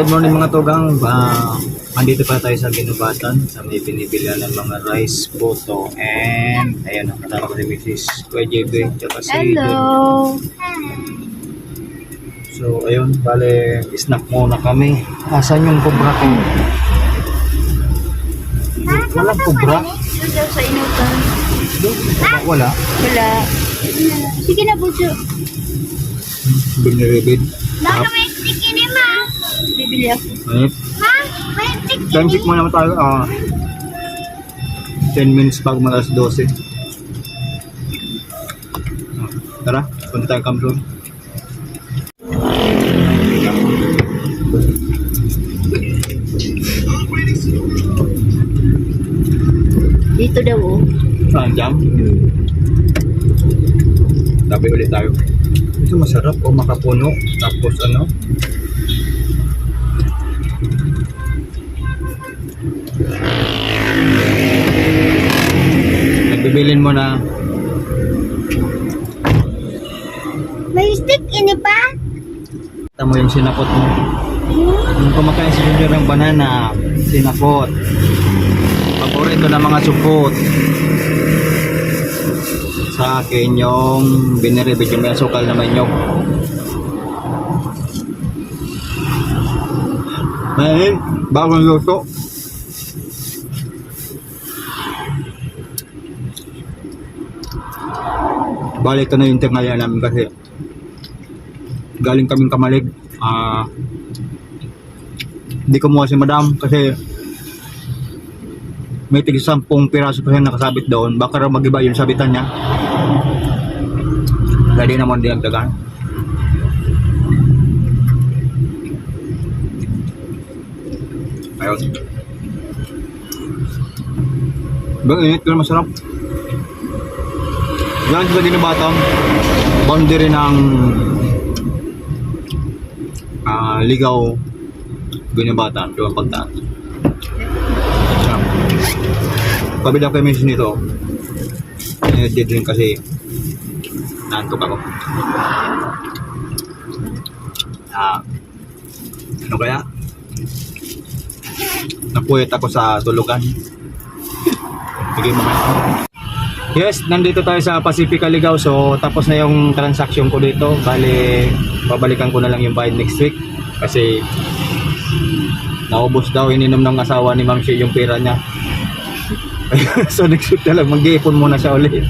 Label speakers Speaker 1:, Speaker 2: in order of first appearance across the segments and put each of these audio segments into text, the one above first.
Speaker 1: Good morning mga tugang. Andito pa tayo sa Ginubatan sa may binibilihan ng mga rice, boto, and ayan, nakatama ko si Mrs. Kuya JB tsaka si
Speaker 2: Hello!
Speaker 1: So ayun, bale snack muna kami. Asan yung kubra ko? Walang kubra?
Speaker 2: Doon daw sa inutan.
Speaker 1: Wala.
Speaker 2: Wala. Sige na, Bujo.
Speaker 1: Biniribid.
Speaker 3: Baka may stick ini, ma.
Speaker 2: Bibili ako.
Speaker 1: Ayun.
Speaker 3: Ma, may stick.
Speaker 1: Time check muna naman tayo. 10 minutes bago mag alas 12. Tara, punta tayo Kamsun.
Speaker 2: Dito daw, oh.
Speaker 1: Saan jam? Tabi ulit tayo. Ito masarap o makapuno. Tapos ano? Nagbibilin mo na.
Speaker 3: May stick ini pa.
Speaker 1: Kita mo yung sinapot mo. Yung kumakain si Junior ng banana. Sinapot. Paborito ng mga supot. Sa akin yung biniribid yung may asukal na manyok. Ayun, bagong luto. Balik ko na yung tinghalian namin kasi galing kaming Kamalig. Hindi kumuha si madam kasi may tig 10 piraso pa siya nakasabit doon. Baka raw mag-iba yung sabitan niya. Kaya di naman diagdagan. Ayun. Bang init pero masarap. Yan sa Ginubatan. Boundary ng Ligaw Ginubatan. Doon pagtaan. Kabila ko yung mention nito. Hindi din kasi naantok ako. Ano kaya? Napuyat ako sa tulugan. Sige mo. Yes, nandito tayo sa Pacifica Ligaw. So tapos na yung transaction ko dito. Bale, babalikan ko na lang yung bayad next week. Kasi naubos daw, ininom ng asawa ni Ma'am Shea yung pera niya. So next week na lang, mag-iipon muna siya ulit.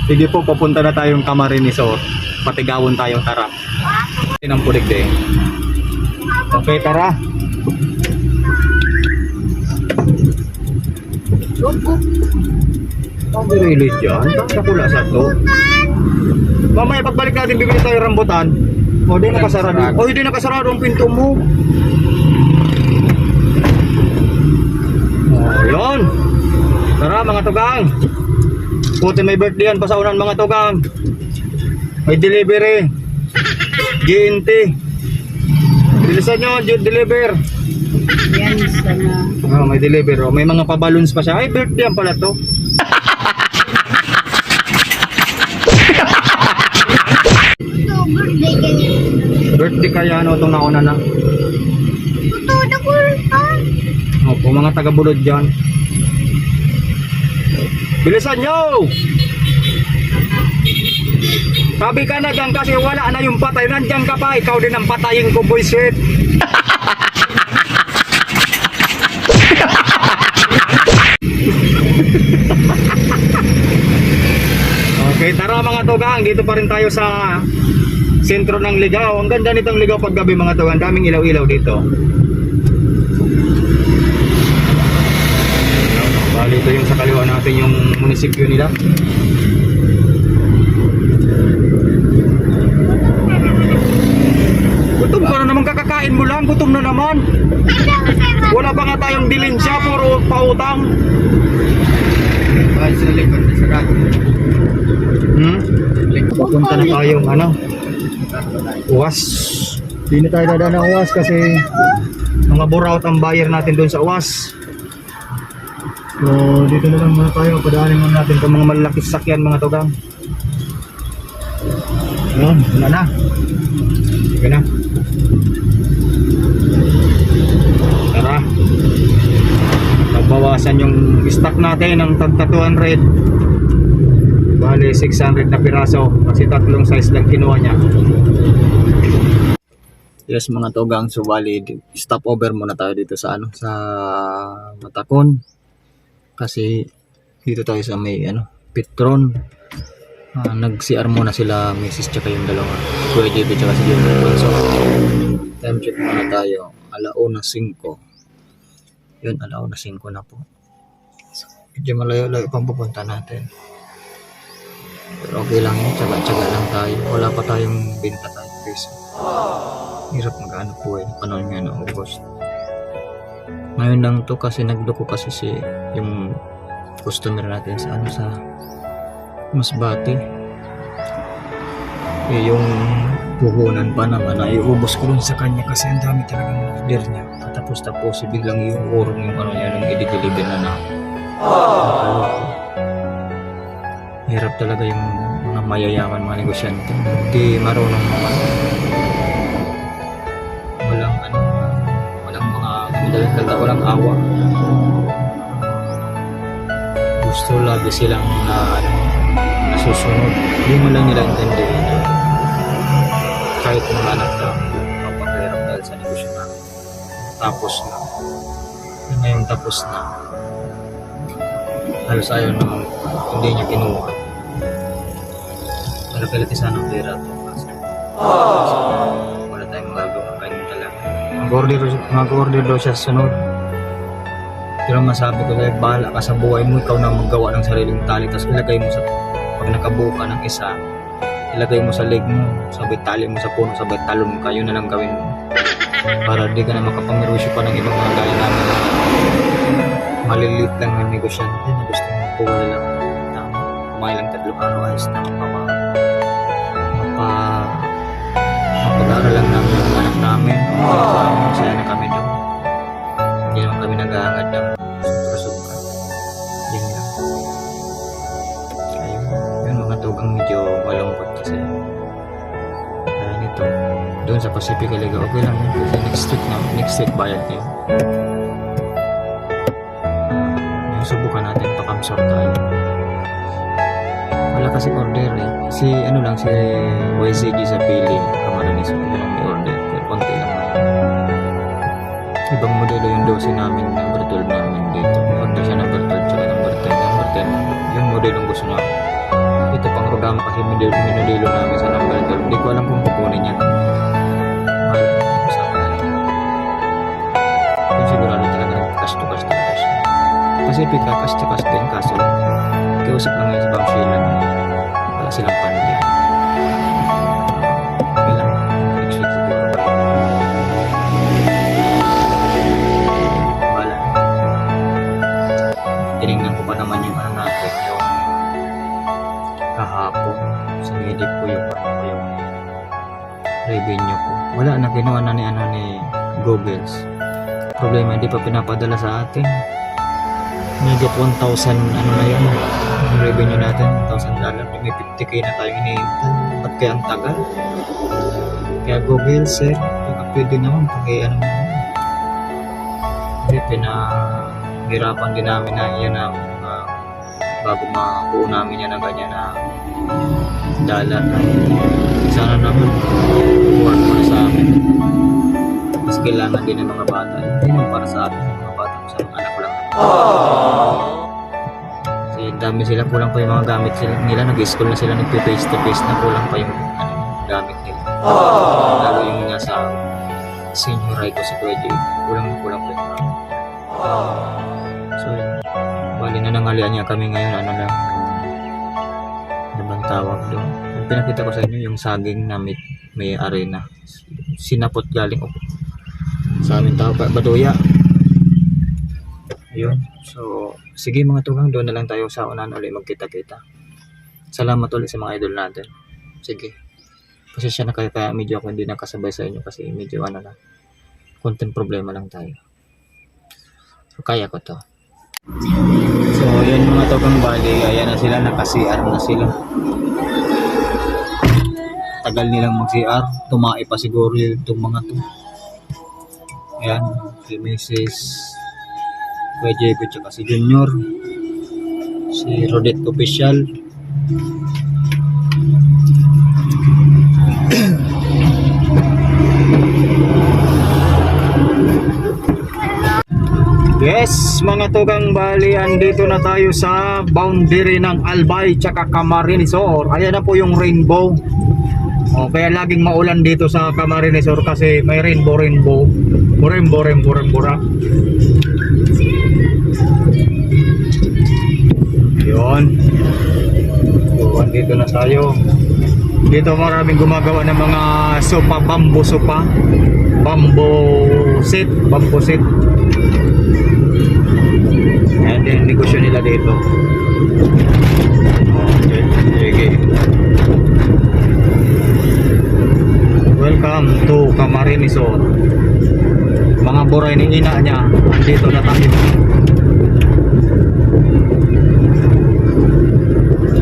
Speaker 1: Sige po, papunta na tayong Camarines. So patigawon tayo, tara. Tinang pulig din. Okay, tara. Ang really dyan, kakula sa to. Mamaya pagbalik natin, bibili tayo rambutan. O, di nakasarado. O, hindi nakasarado ang pinto mo. O, yun. Tara, mga tugang. Puti may birthday yan, pasaunan mga tugang. May delivery. GNT. Bilisan nyo, deliver.
Speaker 2: Yan, sana.
Speaker 1: Oh, may deliver. Oh, may mga pa-balloons pa siya. Ay, birthday yan pala to.
Speaker 3: Birthday kaya.
Speaker 1: Birthday kaya ano itong nauna na.
Speaker 3: Tutudo ko pa.
Speaker 1: Opo, mga taga-bulod dyan. Bilisan nyo! Sabi ka na dyan kasi wala na yung patay. Nandyan ka pa, ikaw din ang patayin ko, boy shit. Okay, tara mga tugang, dito pa rin tayo sa sentro ng Ligaw. Ang ganda nitong Ligaw paggabi mga tugang, daming ilaw-ilaw dito. Bali ito yung sa kaliwa natin yung munisipyo nila. Gutom ka na naman, kakakain mo lang, gutom na naman. Wala pa nga tayong dilensya, puro pautang. Pupunta na tayong Uwas. Hindi na tayo dadaan ng Uwas kasi mga buraut ang buyer natin doon sa Uwas. So dito na lang muna tayo, padaanin muna natin itong mga malalaking sakyan mga tugang. Yun, wala na. Sige na. Tara. Nagbawasan yung stock natin ng tagta 200. Bali 600 na piraso kasi tatlong size lang kinuha niya. Yes mga togang, so bali stop over muna tayo dito sa sa Matakon. Kasi dito tayo sa may Petron. Nag-CR muna sila Mrs. tsaka yung dalawa. Kuya JB tsaka si Junior. So time check muna tayo. 1:05. Yun, 1:05 na po. So, medyo malayo-layo pang pupunta natin. Pero okay lang yun, tsaga-tsaga lang tayo. Wala pa tayong binta tayo peso. Hirap magkano po panahon nga ng August. Ngayon lang to kasi nagloko kasi yung customer natin sa sa Masbate. Yung puhunan pa naman ay ubos ko dun sa kanya kasi ang dami talagang order niya. Tapos biglang yung urong yung niya nung i-deliver na hirap talaga yung mga mayayaman, mga negosyante. Hindi marunong naman. Walang awa. Gusto lagi silang nasusunod. Hindi mo lang nila intindihin. Kahit mga anak na mapapahirap dahil sa negosyo namin. Tapos na. Ngayon tapos na. Halos ayaw naman hindi niya kinuha. Malapilati sana ang pera ito. Wala tayong magagawa. Ganyan talaga. Mag-order daw siya sa sunod. Pero masabi ko dahil bahala ka sa buhay mo, ikaw na maggawa ng sariling tali. Tapos ilagay mo pag nakabuo ka ng isa, ilagay mo sa leg mo, sabay tali mo sa puno, sabay talon mo, kayo na lang gawin mo. Para di ka na makapamirwisyo pa ng ibang mga gaya namin na maliliit lang ng negosyante na gusto mong buhay lang. Kumain lang 3 araw, ayos na mapag-aaral lang namin yung anak namin. Masaya na kami doon. Hindi naman kami naghahangad ng suka-suka. Yun lang. Ayun. Yung mga tugang medyo malungkot kasi. Kaya nito, doon sa Pacific Liga, okay lang yun. Kasi next week bayad na yun. Yung subukan natin, pakamsor tayo. Wala kasi order eh. Si YCG sa Pili, Camarines, yun ang may order. Kaya konti lang naman. Ibang modelo yung 12 namin, number 12 namin dito. May order siya number 12, tsaka number 10. Number 10, yung modelo gusto niya. Ito pang programa kasi minodelo namin sa number 12. Hindi ko alam kung kukunin niya. Mahal ko sa akin. Kung sigurado talaga cash to cash talaga siya. Kasi pika cash to cash din, kaso kiusap lang ngayon sa Bang Sheila na wala silang pamilya. Okay lang, next week siguro. Wala. Tinignan ko pa naman yung natin, yung kahapon. Sinilip ko yung revenue ko. Wala na, ginawa na ni Googles. Problema, hindi pa pinapadala sa atin. Higit 1,000 na yun ang revenue natin, $1,000. May 50k na tayo hinihintay. Ba't kaya ang tagal? Kaya Google sir, pwede naman kasi kasi pinahirapan din namin na yan na bago makuha namin yan na ganyan na dollar. Sana naman work mo na sa amin. Mas kailangan din ng mga bata. Hindi naman para sa atin, mga bata, sa mga anak ko lang. Kasi dami sila, kulang pa yung mga gamit nila. Nag-school na sila, nag-face to face na, kulang pa yung gamit nila. Lalo yung nasa senior high ko sa Kuya Jay, kulang pa yung gamit. So bali na nangalian niya kami ngayon, ano bang tawag doon. Yung pinakita ko sa inyo yung saging na may arena, sinapot galing sa amin tao, Baduya. Ayun. So, sige mga tugang, doon na lang tayo sa unahan ulit magkita-kita. Salamat ulit sa mga idol natin. Sige. Pasensya na kayo kaya medyo ako hindi nakasabay sa inyo kasi medyo konting problema lang tayo. So, kaya ko to. So, yun mga tugang, bali, ayan na sila, naka-CR na sila. tagal nilang mag-CR. Tumae pa siguro itong mga to. Ayan, si Mrs. Kuya Diego tsaka si Junior. Si Rodette Official. Yes, mga tugang bali, andito na tayo sa boundary ng Albay tsaka Camarines Sur. Ayan na po yung rainbow. Kaya laging maulan dito sa Camarines Sur kasi may rainbow. Yun. So, andito na tayo. Dito maraming gumagawa ng mga sopa, bamboo sopa. Bamboo set. Ayan din yung negosyo nila dito. Okay, sige. Welcome to Camarines Sur. Mga buray ng ina niya, andito na tayo.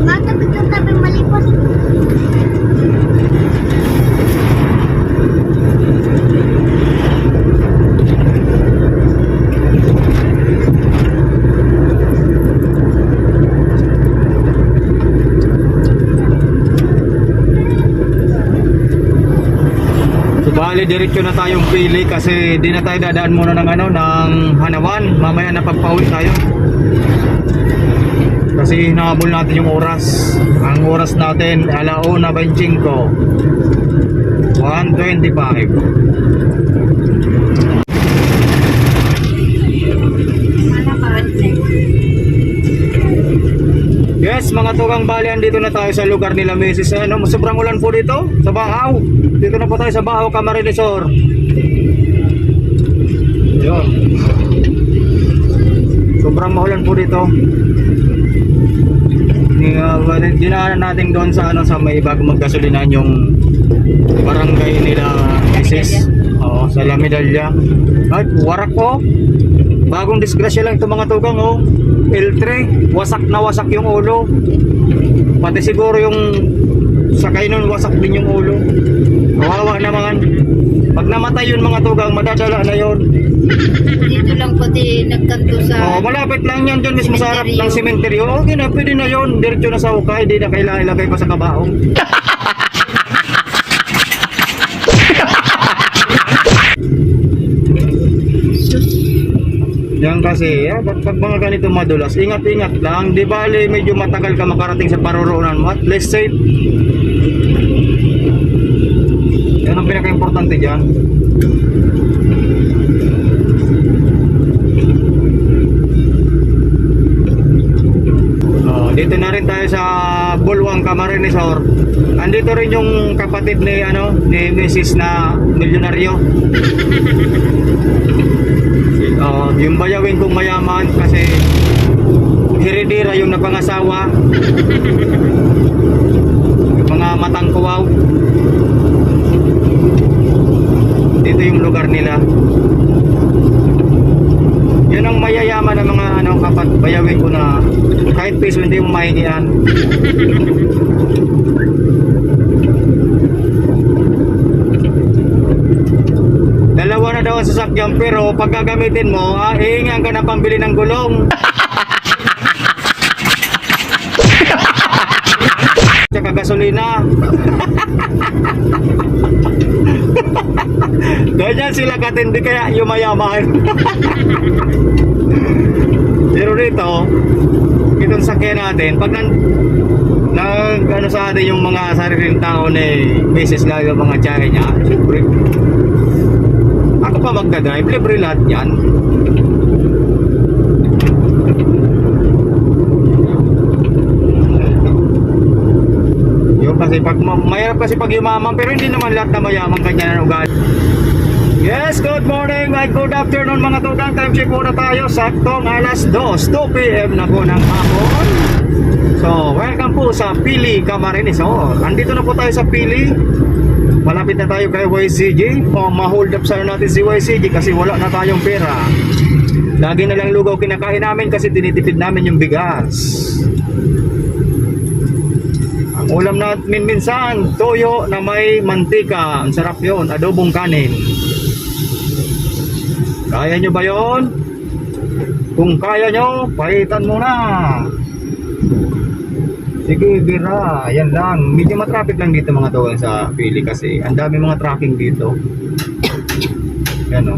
Speaker 3: Bata gusto tabi malipos.
Speaker 1: Bali, diretso na tayong pili kasi di na tayo dadaan muna ng ng Hanawan. Mamaya na pagpauwi tayo. Kasi hinahabol natin yung oras. Ang oras natin, 1:25. 1:25. Yes, mga tugang bali, andito na tayo sa lugar nila Mrs. Sobrang ulan po dito sa Bahaw. Dito na po tayo sa Bahaw, Camarines Sur. Yun. Sobrang maulan po dito. Dinaanan natin doon sa sa may bagong magkasulinan yung barangay nila Mrs. Sa La Medalla. Ay, warak po. Bagong disgrasya lang itong mga tugang L3, wasak na wasak yung ulo. Pati siguro yung sakay nun, wasak din yung ulo. Kawawa naman. Pag namatay yun mga tugang, madadala na yun.
Speaker 2: Dito lang pati nagkanto sa...
Speaker 1: Malapit lang yan dyan mismo sa harap ng sementeryo. Okay na, pwede na yun. Diretso na sa hukay, di na kailangan ilagay pa sa kabaong. Yan kasi, pag mga ganito madulas, ingat-ingat lang. Di bali, medyo matagal ka makarating sa paroroonan mo. At least safe. Yan ang pinaka-importante dyan. Dito na rin tayo sa Bulwang, Camarines Sur. Andito rin yung kapatid ni ni Mrs. na milyonaryo. Yung bayawin kong mayaman kasi heredera yung napangasawa. Yung mga matang kuwaw. Dito yung lugar nila. Yun ang mayayaman ng mga kapat bayawin ko na kahit piso hindi mo mahingian. Dalawa na daw ang sasakyan pero pag gagamitin mo, hihingan ka na pambili ng gulong. Tsaka gasolina. Ganyan sila katindi kaya yumayaman. Pero dito, itong sakyan natin, pag sa atin yung mga sariling tao ni Mrs. Lalo, mga tiyahe niya, siyempre, ako pa magdadrive, libre lahat yan. Yun kasi pag mayroon kasi pag yumaman, pero hindi naman lahat na mayaman kanya ng ugali. Yes, good morning, good afternoon mga tugang. Time check muna tayo, saktong alas 2 p.m. na po ng hapon. So, welcome po sa Pili, Camarines Sur. Andito na po tayo sa Pili. Malapit na tayo kay YCG. Ma-hold up sana natin si YCG kasi wala na tayong pera. Lagi na lang lugaw kinakain namin kasi tinitipid namin yung bigas. Ulam natin minsan, toyo na may mantika. Ang sarap yun, adobong kanin. Kaya nyo ba yun? Kung kaya nyo, pahitan mo na. Sige, bira. Yan lang. Medyo matraffic lang dito mga togang sa pili kasi ang dami mga tracking dito. Yan o.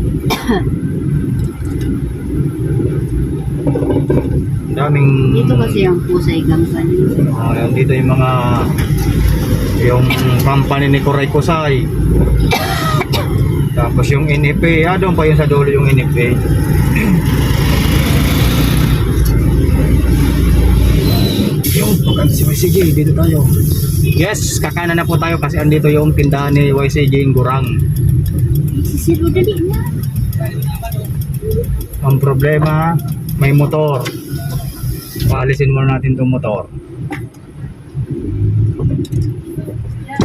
Speaker 1: Ang daming...
Speaker 2: Dito kasi ang Pusay Company.
Speaker 1: Yan, dito yung company ni Kuray Kusay. Tapos yung NFA, doon pa yun sa dulo yung NFA. Yung YCJ, dito tayo. Yes, kakanan na po tayo kasi andito yung tindahan ni YCJ yung Gurang.
Speaker 3: Sisiro dali na.
Speaker 1: Ang problema, may motor. Paalisin muna natin itong motor.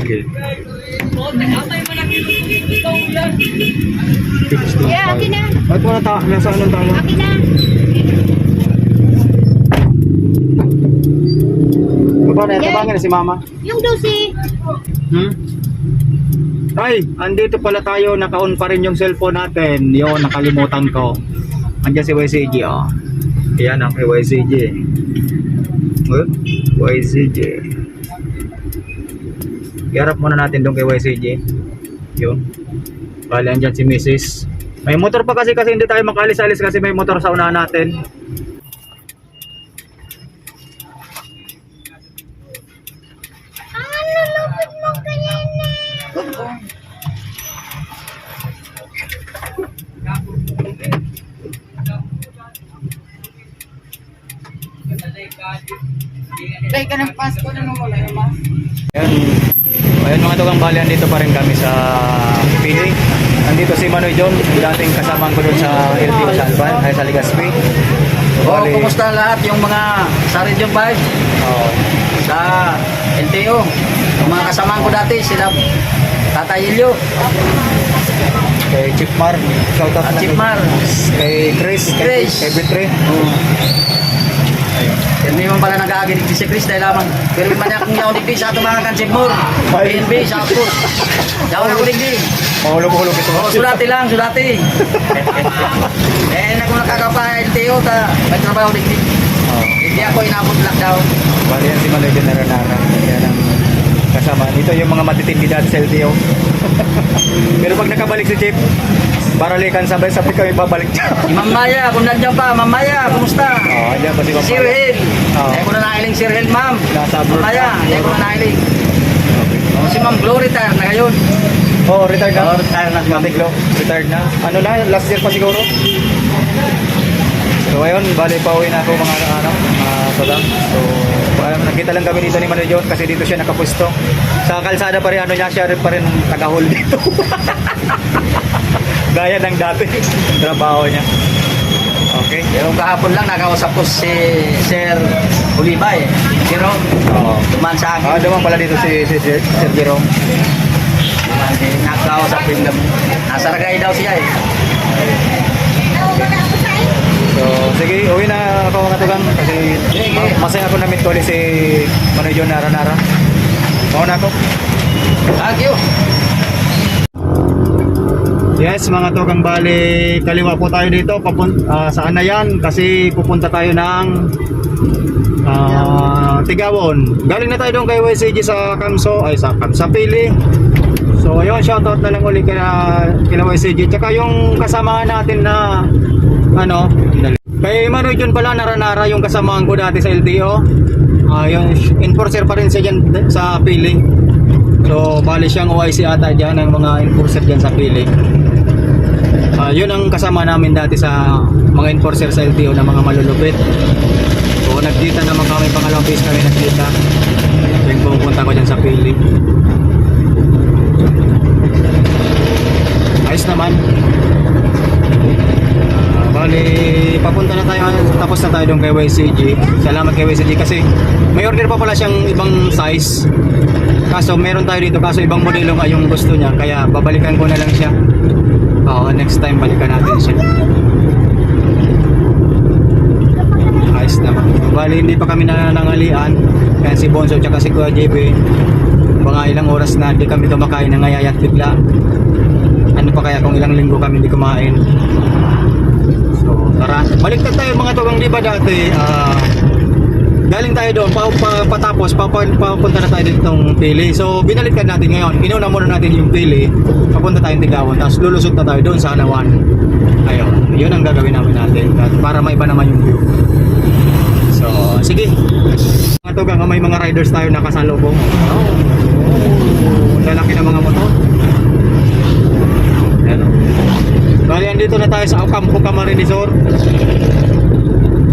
Speaker 1: Okay.
Speaker 2: Yeah, akin na.
Speaker 1: Ba't wala tayo? Nasaan lang tayo?
Speaker 2: Akin na.
Speaker 1: Baba na, tabangin na si mama.
Speaker 2: Yung dosi.
Speaker 1: Ay, andito pala tayo, naka-on pa rin yung cellphone natin. Yun, nakalimutan ko. Andiyan si YCJ, oh. Yan ang kay YCJ. YCJ. Iharap muna natin doon kay YCJ. Yun. Bali, andyan si Mrs. May motor pa kasi hindi tayo makalis-alis kasi may motor sa unahan natin.
Speaker 3: Ang lulupit mo kanina.
Speaker 2: Kaya ka ng Pasko na nung wala yung mas.
Speaker 1: Ayun mga tugang bali, andito pa rin kami sa Pili. Andito si Manoy John, dating kasamang ko doon sa LTO sa Alban, ay sa Legazpi.
Speaker 4: Oh, kumusta lahat yung mga sa Region 5,
Speaker 1: Oh,
Speaker 4: sa LTO, yung mga kasamahan ko dati, sila Tata Ilyo,
Speaker 1: kay Chief Mar, shout out
Speaker 4: at Chief Mar,
Speaker 1: kay Chris, kay Bitre.
Speaker 4: hindi mo pala nag-aagin si Chris dahil lamang. Pero yung manya kong yaw digdi sa itong mga kansip mo, PNB, sa Apos. Yaw na ko digdi.
Speaker 1: Mahulog-hulog ito.
Speaker 4: Oo, sulati lang, sulati. Na kung nakakapaya LTO, may trabaho digdi. Hindi ako inabot lockdown.
Speaker 1: Bali yan si Manoy John Naranara. Yan ang kasama. Ito yung mga matitindi dati sa LTO. Pero pag nakabalik si Chief, baralikan sabay-sabay kami babalik siya.
Speaker 4: Mamaya, kung nandiyan pa, mamaya, kumusta?
Speaker 1: Oh, andyan pa si Mama.
Speaker 4: Sir Hill.
Speaker 1: Oo.
Speaker 4: Hindi ko na nailing Sir Hill, ma'am.
Speaker 1: Nasa abroad
Speaker 4: Mamaya,
Speaker 1: na.
Speaker 4: hindi ko na nailing. Si Ma'am Glo, retire na ngayon.
Speaker 1: Oh, retired na.
Speaker 4: Oo, retire na si Ma'am Glo.
Speaker 1: Retired na. Ano na, last year pa siguro. So ayun, bali pa uwi na ako mga salang. So nakita lang kami dito ni Manoy John kasi dito siya nakapwesto. Sa kalsada pa rin, siya rin pa rin taga-hold dito. Gaya ng dati, trabaho niya. Okay.
Speaker 4: Yung kahapon lang, nakausap ko si Sir Olivay. Pero,
Speaker 1: Oo.
Speaker 4: duman sa akin.
Speaker 1: Duman pala dito si Sir Jerome.
Speaker 4: Nakausap ko yung nasa Ragay daw siya eh.
Speaker 1: So sige, uwi na ako mga tugang kasi
Speaker 4: Sige.
Speaker 1: masaya ako na-meet ko ulit si Manoy John Naranara. Mauna ako.
Speaker 4: Thank you.
Speaker 1: Yes mga tugang, bali kaliwa po tayo dito saan na yan kasi pupunta tayo ng Tigawon. Galing na tayo doon kay YCJ sa Kamso, ay sa Pili. So ayun, shoutout na lang ulit kila YCJ tsaka yung kasamahan natin na kay Manoy John pala Naranara, yung kasamahan ko dati sa LTO. Yung enforcer pa rin siya dyan sa Pili. So bali siyang OIC ata dyan, ang mga enforcer dyan sa Pili. Yun ang kasama namin dati sa mga enforcer sa LTO na mga malulupit. So nagkita naman kami, pangalawang base kami nagkita. Yung pupunta ko dyan sa Pili. Ayos naman. Bali, papunta na tayo, tapos na tayo doon kay YCJ. Salamat kay YCJ kasi may order pa pala siyang ibang size. Kaso meron tayo dito, kaso ibang modelo nga yung gusto niya. Kaya babalikan ko na lang siya. Next time balikan natin siya. Ayos naman. Bali, hindi pa kami nanangalian. Kaya si Bonso tsaka si Kuya JB, mga ilang oras na hindi kami kumakain, nangayayat bigla. Ano pa kaya kung ilang linggo kami hindi kumain. So tara, balik na tayo mga tugang, di ba dati galing tayo doon, patapos papunta na tayo ditong Pili. So binalikan natin ngayon, inuna muna natin yung Pili, papunta tayong Tigawan, tapos lulusot na tayo doon sa Anawan. Ayun, yun ang gagawin natin para maiba naman yung view. So sige mga tugang, may mga riders tayo nakasalubong. Lalaki ng mga motor. Ayan. Bali, andito na tayo sa Campo Camarines Sur.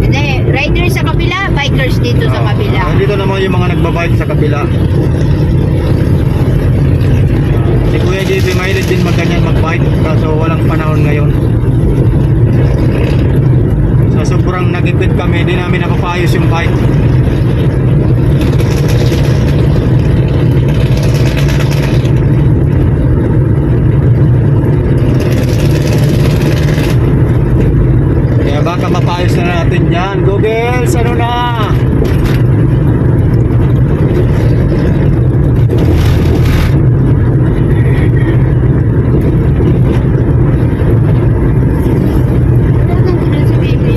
Speaker 2: Hindi, riders sa kabila, bikers dito sa kabila.
Speaker 1: Andito naman yung mga nagbabike sa kabila. Si Kuya JB mahilig din magganyan magbike, kaso walang panahon ngayon. Sa sobrang nagipid kami, di namin napapayos yung bike. Kaya baka mapayos na natin yan. Google, ano na?
Speaker 2: Wala kang gano'n si baby.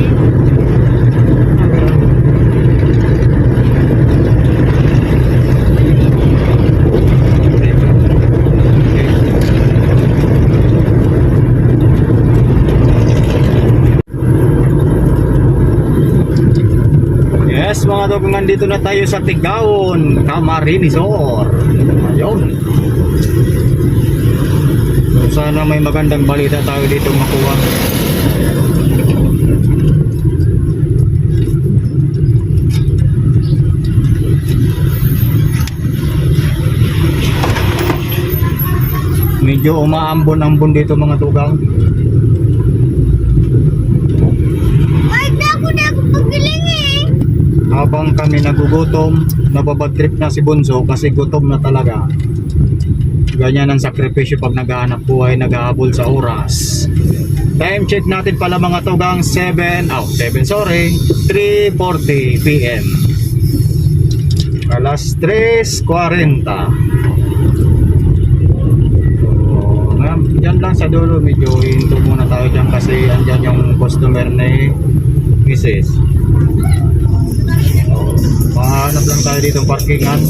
Speaker 1: Yes, mga tugang, dito na tayo sa Tigaon, Camarines Sur. Ayun. So, sana may magandang balita tayo dito makuha. Medyo umaambon-ambon dito mga tugang.
Speaker 3: Ay, naku paggaling eh.
Speaker 1: Habang kami nagugutom, nababad trip na si Bunso kasi gutom na talaga. Ganyan ang sakripisyo pag naghahanap buhay, naghahabol sa oras. Time check natin pala mga tugang, 3:40 PM. Alas 3:40. So, yan lang sa dulo, medyo hinto muna tayo dyan kasi andyan yung customer ni Mrs. Mahanap lang tayo dito parkingan.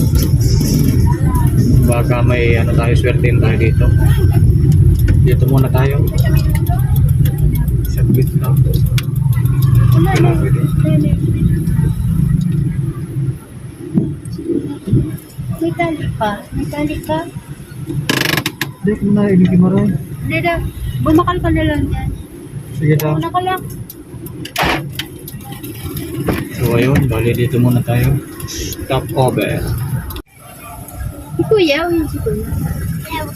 Speaker 1: Baka may ano tayo, swertein tayo dito. Dito muna tayo. Saglit lang.
Speaker 3: May tali pa. May tali pa.
Speaker 1: Dito muna, ibigin mo rin.
Speaker 2: Hindi daw, bumakal ka na lang dyan.
Speaker 1: Sige daw.
Speaker 2: Una ka lang.
Speaker 1: So ayun, bali dito muna tayo. Stop over.
Speaker 2: Si Kuya, o yun si Kuya.
Speaker 3: Ewan